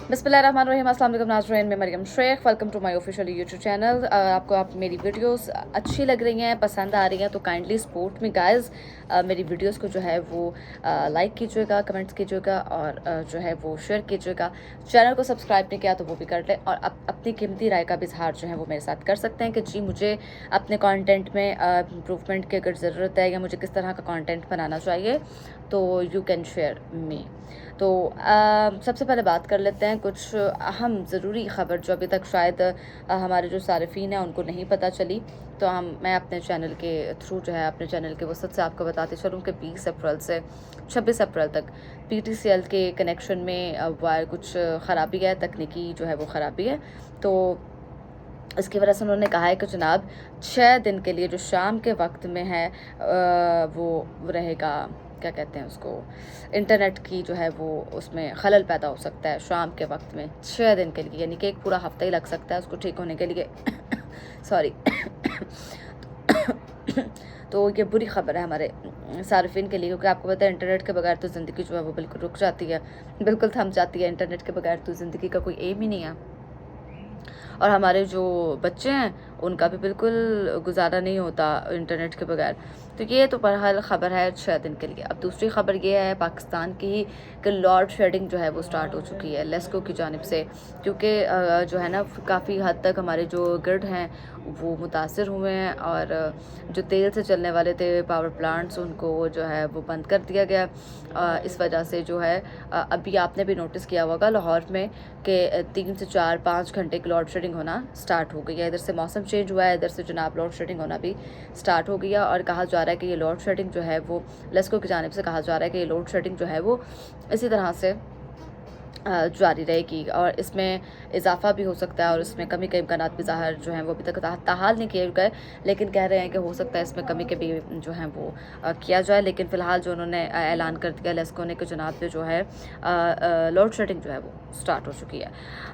बिस्मिल्लाहिर्रहमानिर्रहीम। अस्सलाम वालेकुम नाज़रीन, मैं Mariam Shaikh. Welcome to my official YouTube channel. आपको मेरी वीडियोस अच्छी लग रही हैं, पसंद आ रही हैं तो काइंडली सपोर्ट मी गाइस। मेरी वीडियोस को जो है वो लाइक कीजिएगा, कमेंट्स कीजिएगा और जो है वो शेयर कीजिएगा। चैनल को सब्सक्राइब नहीं किया तो वो भी कर लें और अपनी कीमती राय का भी इजहार जो है वो मेरे साथ कर सकते हैं कि जी मुझे अपने कंटेंट में इम्प्रूवमेंट की अगर ज़रूरत है या मुझे किस तरह का कंटेंट बनाना चाहिए तो यू कैन शेयर मी। तो सबसे पहले बात कर लेते हैं कुछ अहम ज़रूरी ख़बर जो अभी तक शायद हमारे जो सारिफीन हैं उनको नहीं पता चली। तो मैं अपने चैनल के थ्रू जो है अपने चैनल के वसत से आपको बताते चलूँ कि 20 अप्रैल से 26 अप्रैल तक PTCL के कनेक्शन में वायर कुछ ख़राबी है, तकनीकी जो है वो ख़राबी है। तो इसकी वजह से उन्होंने कहा है कि जनाब 6 दिन के लिए जो शाम के वक्त में है वो रहेगा, क्या कहते हैं उसको, इंटरनेट की जो है वो उसमें खलल पैदा हो सकता है शाम के वक्त में 6 दिन के लिए, यानी कि एक पूरा हफ्ता ही लग सकता है उसको ठीक होने के लिए। सॉरी। तो ये बुरी ख़बर है हमारे सार्फिन के लिए, क्योंकि आपको पता है इंटरनेट के बगैर तो ज़िंदगी जो है वो बिल्कुल रुक जाती है, बिल्कुल थम जाती है। इंटरनेट के बगैर तो ज़िंदगी का कोई एम ही नहीं है और हमारे जो बच्चे हैं उनका भी बिल्कुल गुजारा नहीं होता इंटरनेट के बगैर। तो ये तो बहरहाल ख़बर है 6 दिन के लिए। अब दूसरी ख़बर ये है पाकिस्तान की ही कि लॉर्ड शेडिंग जो है वो स्टार्ट हो चुकी है लेस्को की जानिब से, क्योंकि जो है ना काफ़ी हद तक हमारे जो ग्रिड हैं वो मुतासर हुए हैं और जो तेल से चलने वाले थे पावर प्लांट्स उनको जो है वो बंद कर दिया गया। इस वजह से जो है अभी आपने भी नोटिस किया होगा लाहौर में कि 3 से 4-5 घंटे की लॉर्ड शेडिंग होना स्टार्ट हो गई है। इधर से मौसम चेंज हुआ है, इधर से जनाब लॉर्ड शेडिंग होना भी स्टार्ट हो गया और कहा जा रहा है कि ये लॉर्ड शेडिंग जो है वो लेस्को की जानिब से कहा जा रहा है कि ये लॉर्ड शेडिंग जो है वो इसी तरह से जारी रहेगी और इसमें इजाफा भी हो सकता है और इसमें कमी के इम्कानात भी ज़ाहिर जो हैं वो अभी तक ताहाल नहीं किए गए, लेकिन कह रहे हैं कि हो सकता है इसमें कमी के भी जो हैं वो किया जाए। लेकिन फ़िलहाल जो उन्होंने ऐलान कर दिया लेस्को ने कि जनाब पे जो है लोड शेडिंग जो है वो स्टार्ट हो चुकी है।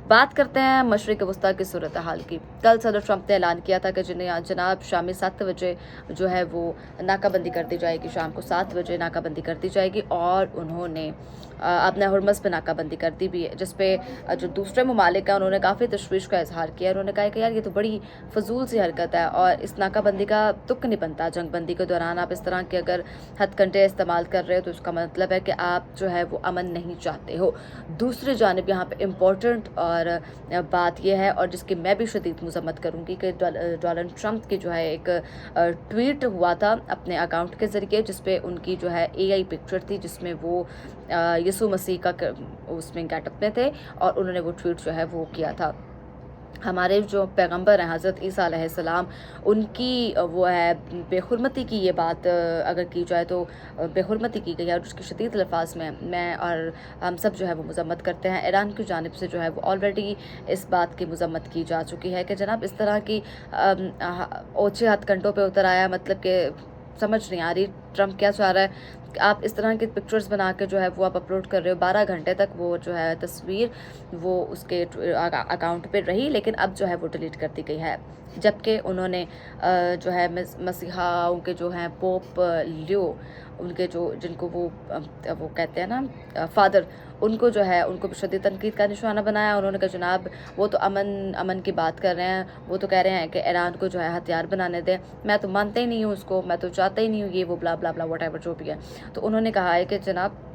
बात करते हैं मशरिक़ वस्ता की सूरत हाल की। कल सदर ट्रंप ने ऐलान किया था कि जनाब शामी 7 बजे जो है वो नाकाबंदी कर दी जाएगी, शाम को 7 बजे नाकाबंदी कर दी जाएगी और उन्होंने अपना हुरमस पे नाकाबंदी कर दी भी है, जिस पे जो दूसरे ममालिक हैं उन्होंने काफ़ी तशवीश का इजहार किया। उन्होंने कहा कि यार ये तो बड़ी फजूल सी हरकत है और इस नाकाबंदी का तुक नहीं बनता। जंगबंदी के दौरान आप इस तरह के अगर हथकंडे इस्तेमाल कर रहे हो तो उसका मतलब है कि आप जो है वो अमन नहीं चाहते हो। दूसरी जानिब यहाँ पे इम्पोर्टेंट और बात यह है और जिसकी मैं भी शदीद मज़म्मत करूँगी कि डोनाल्ड ट्रंप की जो है एक ट्वीट हुआ था अपने अकाउंट के ज़रिए, जिस पे उनकी जो है AI पिक्चर थी जिसमें वो यीशु मसीह का उसमें गेटअप में थे और उन्होंने वो ट्वीट जो है वो किया था। हमारे जो पैगंबर हैं हज़रत ईसा अलैहिस्सलाम उनकी वो है बेहुरमती की ये बात अगर की जाए तो बेहुरमती की गई है और उसकी शदीद अल्फाज में मैं और हम सब जो है वो मज़म्मत करते हैं। ईरान की जानिब से जो है वो ऑलरेडी इस बात की मज़म्मत की जा चुकी है कि जनाब इस तरह की ओछे हथकंडों पे उतर आया, मतलब कि समझ नहीं आ रही ट्रंप क्या चाह रहा है। आप इस तरह की पिक्चर्स बना के जो है वो आप अपलोड कर रहे हो, 12 घंटे तक वो जो है तस्वीर वो उसके अकाउंट पे रही, लेकिन अब जो है वो डिलीट कर दी गई है। जबकि उन्होंने जो है मसीहाओं के जो हैं पोप लियो उनके जो जिनको वो कहते हैं ना फादर, उनको जो है उनको भी शदीद तनकीद का निशाना बनाया। उन्होंने कहा जनाब वो तो अमन की बात कर रहे हैं, वो तो कह रहे हैं कि ईरान को जो है हथियार बनाने दें, मैं तो मानते ही नहीं हूँ उसको, मैं तो चाहता ही नहीं हूँ ये वो ब्ला ब्ला ब्ला वट एवर जो भी है। तो उन्होंने कहा है कि जनाब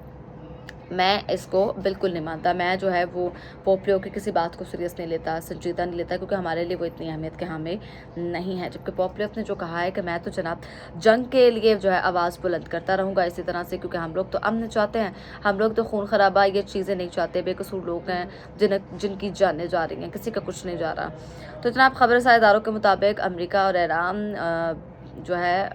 मैं इसको बिल्कुल नहीं मानता, मैं जो है वो पोप की किसी बात को सीरियस नहीं लेता, संजीदा नहीं लेता, क्योंकि हमारे लिए वो इतनी अहमियत के हमें नहीं है। जबकि पोप ने जो कहा है कि मैं तो जनाब जंग के लिए जो है आवाज़ बुलंद करता रहूँगा इसी तरह से, क्योंकि हम लोग तो अमन चाहते हैं, हम लोग तो खून खराबा ये चीज़ें नहीं चाहते। बेकसूर लोग हैं जिनकी जानें जा रही हैं, किसी का कुछ नहीं जा रहा। तो जनाब खबर इदारों के मुताबिक अमेरिका और ईरान जो है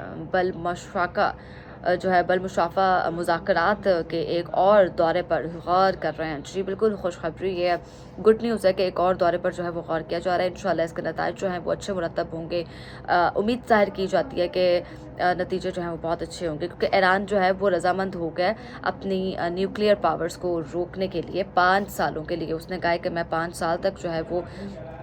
बल मुशाफ़ा मुज़ाकरात के एक और दौरे पर गौर कर रहे हैं। जी बिल्कुल खुशखबरी है, गुड न्यूज़ है कि एक और दौरे पर जो है वो गौर किया जा रहा है। इंशाल्लाह इसके नतीजे जो हैं वो अच्छे मुरतब होंगे। उम्मीद ज़ाहिर की जाती है कि नतीजे जो हैं वो बहुत अच्छे होंगे, क्योंकि ईरान जो है वो रजामंद हो गया अपनी न्यूक्लियर पावर्स को रोकने के लिए 5 सालों के लिए। उसने कहा है कि मैं 5 साल तक जो है वो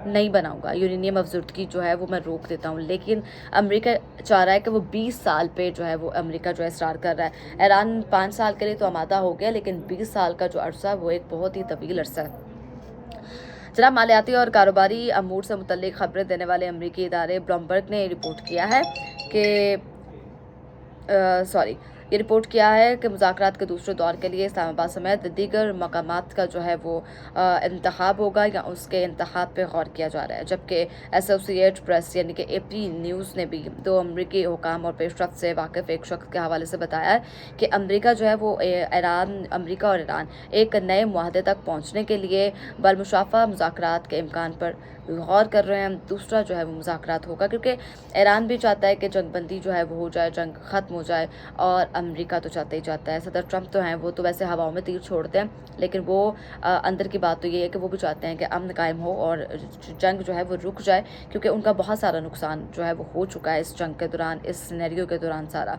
नहीं बनाऊंगा, यूरेनियम अफजदगी जो है वो मैं रोक देता हूँ। लेकिन अमेरिका चाह रहा है कि वो 20 साल पे जो है वो अमेरिका जो है इसरार कर रहा है। ईरान 5 साल के लिए तो आमादा हो गया, लेकिन 20 साल का जो अरसा वो एक बहुत ही तवील अरसा है। जनाब, मालियाती और कारोबारी अमूर से मुतल्लिक खबरें देने वाले अमरीकी इदारे ब्लूमबर्ग ने रिपोर्ट किया है कि ये रिपोर्ट किया है कि मुज़ाकरात के दूसरे दौर के लिए इस्लामाबाद समेत दीगर मकामात का जो है वो इंतखाब होगा या उसके इंतखाब पे गौर किया जा रहा है। जबकि एसोसिएट प्रेस यानी कि AP न्यूज़ ने भी 2 अमरीकी हुकाम और पेशरफ्त से वाकिफ़ एक शख्स के हवाले से बताया है कि अमरीका जो है वो अमरीका और ईरान एक नए मुआहदे तक पहुँचने के लिए बालमुशाफ़ा मुज़ाकरात के इम्कान पर गौर कर रहे हैं। दूसरा जो है वो मुज़ाकरात होगा, क्योंकि ईरान भी चाहता है कि जंगबंदी जो है वो हो जाए, जंग ख़त्म हो जाए, और अमेरिका तो चाहता ही चाहता है। सदर ट्रंप तो हैं, वो तो वैसे हवाओं में तीर छोड़ते हैं, लेकिन वो अंदर की बात तो ये है कि वो भी चाहते हैं कि अमन कायम हो और जंग जो है वो रुक जाए, क्योंकि उनका बहुत सारा नुकसान जो है वो हो चुका है इस जंग के दौरान, इस सिनेरियो के दौरान सारा।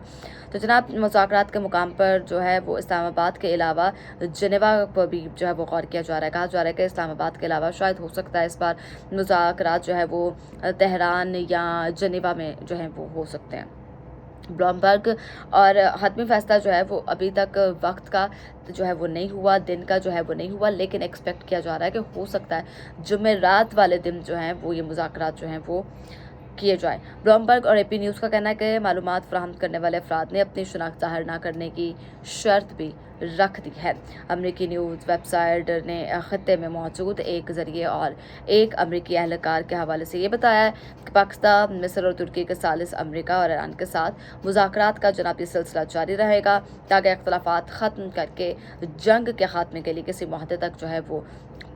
तो जनाब, मुज़ाकरात के मुकाम पर जो है वो इस्लामाबाद के अलावा जनेवा पर भी जो है वो गौर किया जा रहा है। कहा जा रहा है कि इस्लामाबाद के अलावा शायद हो सकता है इस बार मुज़ाकरात जो है वो तेहरान या जनेवा में जो है वो हो सकते हैं। ब्लूमबर्ग और हतमी फैसला जो है वो अभी तक वक्त का जो है वो नहीं हुआ, दिन का जो है वो नहीं हुआ, लेकिन एक्सपेक्ट किया जा रहा है कि हो सकता है जुमेरात वाले दिन जो है वो ये मुज़ाकरात जो हैं वो किए जाए। ब्लूमबर्ग और AP न्यूज़ का कहना है कि मालूमात फराहम करने वाले अफराद ने अपनी शनाख्त ज़ाहिर न करने की शर्त भी रख दी है। अमरीकी न्यूज़ वेबसाइट ने खत्ते में मौजूद एक ज़रिए और एक अमरीकी एहलकार के हवाले से ये बताया है कि पाकिस्तान, मिस्र और तुर्की के सालिस अमरीका और ईरान के साथ मुज़ाकरात का जनाबी सिलसिला जारी रहेगा, ताकि इख्तलाफात ख़त्म करके जंग के खात्मे के लिए किसी मुआहदे तक जो है वो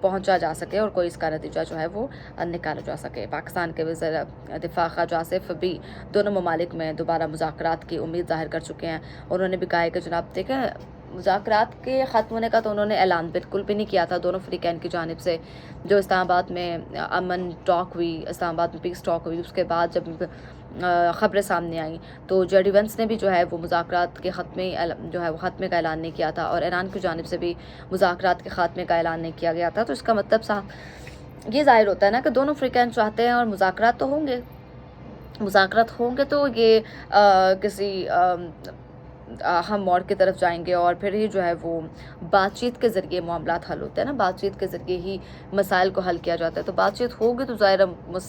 पहुंचा जा सके और कोई इसका नतीजा जो है वो निकाला जा सके। पाकिस्तान के वज़ीर दिफा ख़ाजा आसिफ भी दोनों ममालिक में दोबारा मुज़ाकरात की उम्मीद ज़ाहिर कर चुके हैं। उन्होंने भी कहा है कि जनाब देखें, मुज़ाकरात के ख़त्म होने का तो उन्होंने ऐलान बिल्कुल भी नहीं किया था दोनों फ़रीक़ैन की जानिब से। जो इस्लामाबाद में अमन टॉक हुई, इस्लामाबाद में पीस टॉक हुई, उसके बाद जब ख़बरें सामने आई तो जेडी वेंस ने भी जो है वो मुज़ाकरात के ख़त्मे का ऐलान नहीं किया था, और ईरान की जानिब से भी मुज़ाकरात के ख़ात्मे का ऐलान नहीं किया गया था। तो इसका मतलब साफ ये ज़ाहिर होता है ना कि दोनों फ़रीक़ैन चाहते हैं और मुज़ाकरात तो होंगे। मुज़ाकरात होंगे तो ये किसी अहम मोड़ की तरफ जाएंगे, और फिर ही जो है वो बातचीत के ज़रिए मामलात हल होते हैं ना, बातचीत के ज़रिए ही मसाइल को हल किया जाता है। तो बातचीत होगी तो ज़ाहिर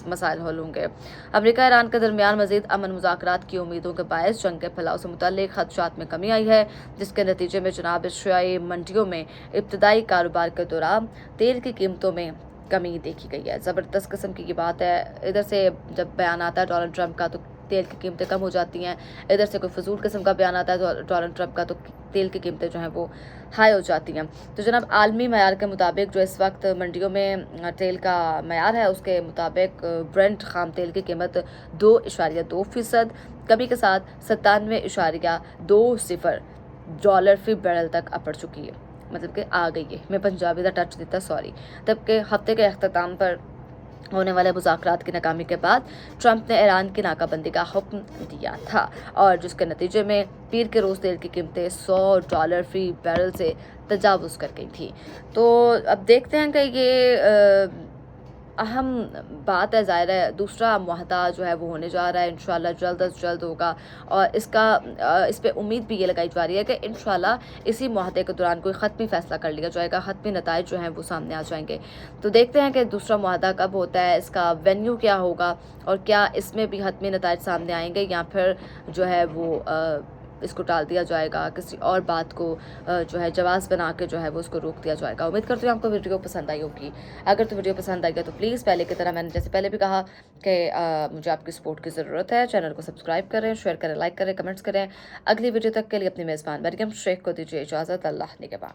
मसाइल हल होंगे। अमेरिका ईरान के दरमियान मज़ीद अमन मुज़ाकरात की उम्मीदों के बायस जंग के फैलाव से मुतल्लिक़ ख़दशात में कमी आई है, जिसके नतीजे में जनाब एशियाई मंडियों में इब्तदाई कारोबार के दौरान तेल की कीमतों में कमी देखी गई है। ज़बरदस्त किस्म की ये बात है। इधर से जब बयान आता है डोनाल्ड ट्रंप का तो तेल की कीमतें कम हो जाती हैं, इधर से कोई फजूल किस्म का बयान आता है तो डोनाल्ड ट्रंप का तो तेल की कीमतें जो हैं वो हाई हो जाती हैं। तो जनाब, आलमी मयार के मुताबिक जो इस वक्त मंडियों में तेल का मयार है, उसके मुताबिक ब्रेंट खाम तेल की कीमत 2.2% कमी के साथ $97.20 फ़ी बैरल तक पड़ चुकी है, मतलब कि आ गई है। मैं पंजाबी का टच देता, सॉरी। तब के हफ्ते के अख्ताम पर होने वाले मुज़ाकरात की नाकामी के बाद ट्रंप ने ईरान की नाकाबंदी का हुक्म दिया था, और जिसके नतीजे में पीर के रोज़ तेल की कीमतें $100 फ़ी बैरल से तजावुज़ कर गई थी। तो अब देखते हैं कि ये अहम बात है। ज़ाहिर है दूसरा मुआहदा जो है वो होने जा रहा है, इंशाल्लाह जल्द अज़ जल्द होगा, और इस पे उम्मीद भी ये लगाई जा रही है कि इंशाल्लाह इसी मुआहदे के दौरान कोई ख़त्मी फ़ैसला कर लिया जाएगा, ख़त्मी नताइज जो हैं वो सामने आ जाएंगे। तो देखते हैं कि दूसरा मुआहदा कब होता है, इसका वेन्यू क्या होगा, और क्या इसमें भी ख़त्मी नताइज सामने आएंगे, या फिर जो है वो इसको टाल दिया जाएगा, किसी और बात को जो है जवाज़ बना के जो है वो उसको रोक दिया जाएगा। उम्मीद करती हूँ आपको वीडियो पसंद आई होगी। अगर तो वीडियो पसंद आई है तो प्लीज़ पहले की तरह, मैंने जैसे पहले भी कहा कि मुझे आपकी सपोर्ट की ज़रूरत है। चैनल को सब्सक्राइब करें, शेयर करें, लाइक करें, कमेंट्स करें। अगली वीडियो तक के लिए अपनी मेज़बान मरियम शेख को दीजिए इजाज़त। अल्लाह निगहबान।